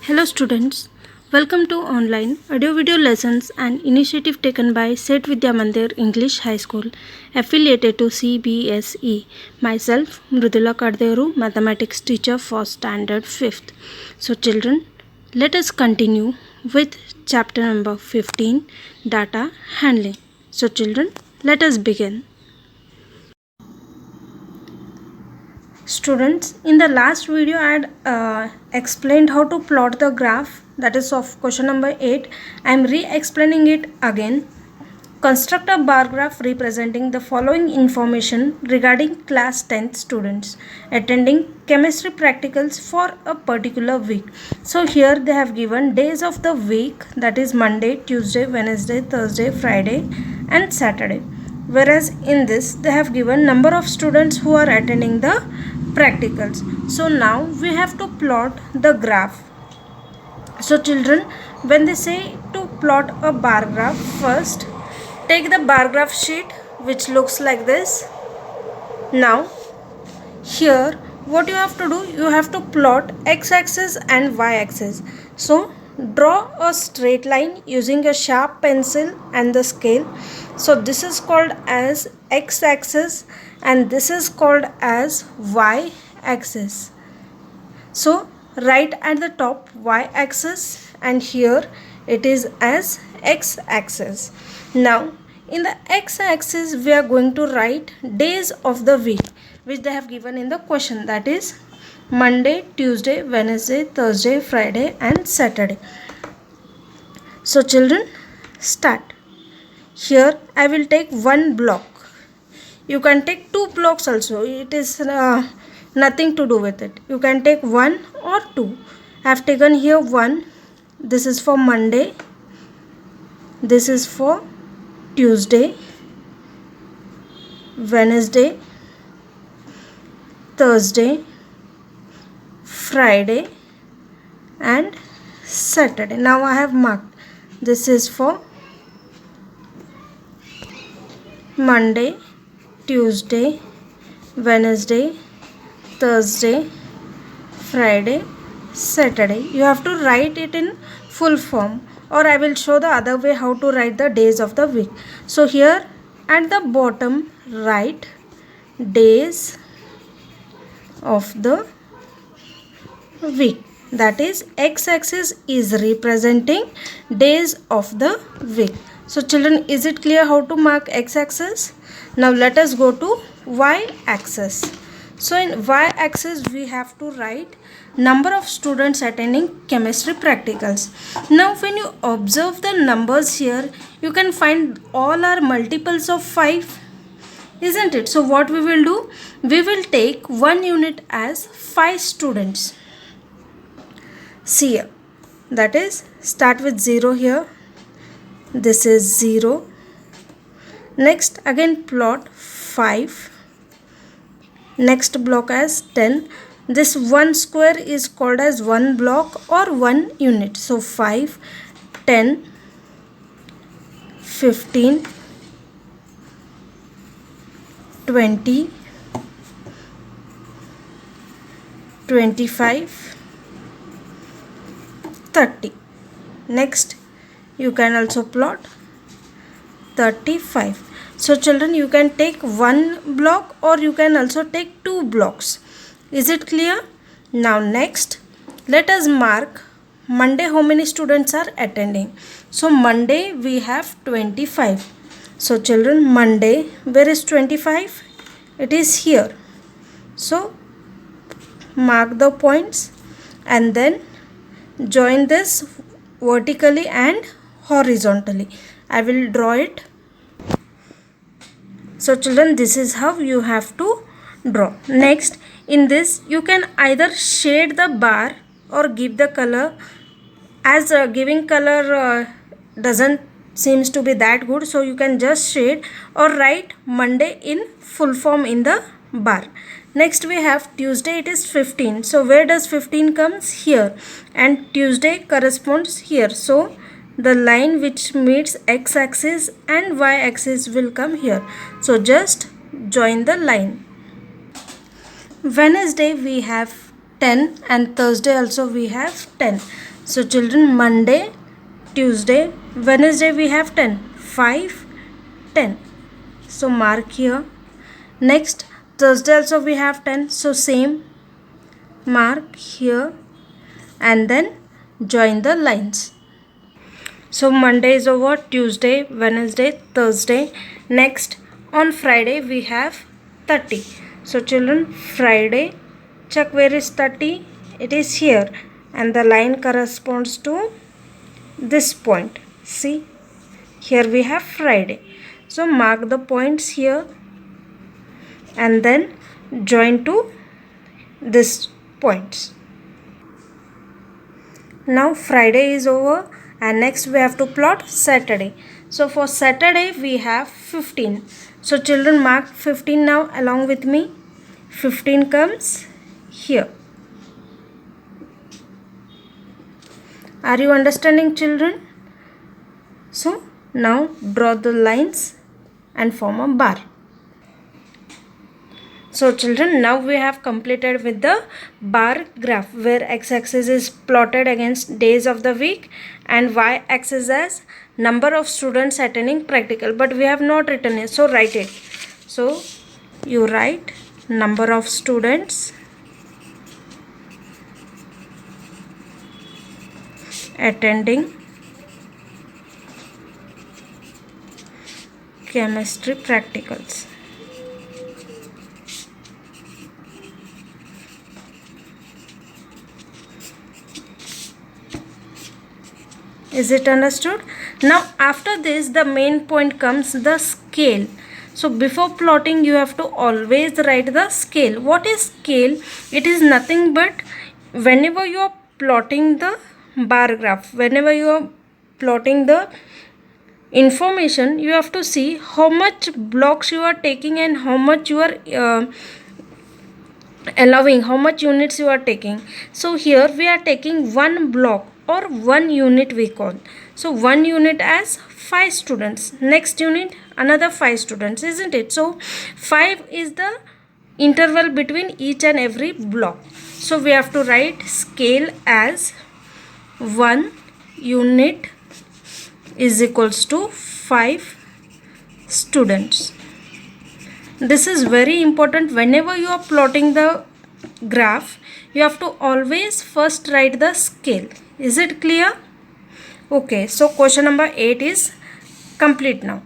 Hello students, welcome to online audio video lessons, an initiative taken by Set Vidya Mandir English High School affiliated to CBSE. Myself Mridula Karderu, mathematics teacher for standard 5th. So children, let us continue with chapter number 15, data handling. So children, let us begin. Students, in the last video I had explained how to plot the graph, that is of question number 8. I am re-explaining it again. Construct a bar graph representing the following information regarding class 10th students attending chemistry practicals for a particular week. So here they have given days of the week, that is Monday, Tuesday, Wednesday, Thursday, Friday and Saturday. Whereas in this they have given number of students who are attending the practicals. So now we have to plot the graph. So children, when they say to plot a bar graph, first take the bar graph sheet which looks like this. Now here what you have to do, you have to plot x-axis and y-axis. So draw a straight line using a sharp pencil and the scale. So this is called as x-axis and this is called as y-axis. So right at the top y-axis and here it is as x-axis. Now in the x-axis we are going to write days of the week which they have given in the question, that is Monday, Tuesday, Wednesday, Thursday, Friday and Saturday. So children, start. Here I will take one block. You can take two blocks also. It is nothing to do with it. You can take one or two. I have taken here one. This is for Monday. This is for Tuesday, Wednesday, Thursday, Friday and Saturday. Now I have marked. This is for Monday, Tuesday, Wednesday, Thursday, Friday, Saturday. You have to write it in full form, or I will show the other way how to write the days of the week. So here at the bottom write days of the week, that is x-axis is representing days of the week. So children, is it clear how to mark x-axis? Now let us go to y-axis. So in y-axis we have to write number of students attending chemistry practicals. Now when you observe the numbers here, you can find all are multiples of 5, isn't it? So what we will do, we will take one unit as 5 students. See here, that is start with 0 here. This is 0. Next again plot 5. Next block as 10. This one square is called as one block or one unit. So 5, 10, 15, 20, 25, 30. Next you can also plot 35. So children, you can take one block or you can also take two blocks. Is it clear? Now next let us mark Monday how many students are attending. So Monday we have 25. So children, Monday, where is 25? It is here. So mark the points and then join this vertically and horizontally. I will draw it. So children, this is how you have to draw. Next, in this you can either shade the bar or give the color. As giving color doesn't seems to be that good, so you can just shade or write Monday in full form in the bar. Next we have Tuesday, it is 15. So where does 15 comes? Here, and Tuesday corresponds here. So the line which meets x-axis and y-axis will come here. So just join the line. Wednesday we have 10 and Thursday also we have 10. So children, Monday, Tuesday, Wednesday we have 10. 5, 10. So mark here. Next, Thursday also we have 10. So same, mark here and then join the lines. So Monday is over, Tuesday, Wednesday, Thursday. Next, on Friday we have 30. So children, Friday, check where is 30? It is here and the line corresponds to this point. See, here we have Friday. So mark the points here and then join to this points. Now Friday is over and next we have to plot Saturday. So for Saturday we have 15. So children, mark 15 now along with me. 15 comes here. Are you understanding, children? So now draw the lines and form a bar. So children, now we have completed with the bar graph where x-axis is plotted against days of the week and y-axis as number of students attending practical, but we have not written it, so write it. So you write number of students attending chemistry practicals. Is it understood? Now after this the main point comes the scale. So before plotting you have to always write the scale. What is scale? It is nothing but whenever you are plotting the bar graph, whenever you are plotting the information, you have to see how much blocks you are taking and how much you are allowing, how much units you are taking. So here we are taking one block or 1 unit we call. So 1 unit as 5 students, next unit another 5 students, isn't it? So 5 is the interval between each and every block. So we have to write scale as 1 unit is equals to 5 students. This is very important. Whenever you are plotting the graph, you have to always first write the scale. Is it clear? Okay, so question number 8 is complete now.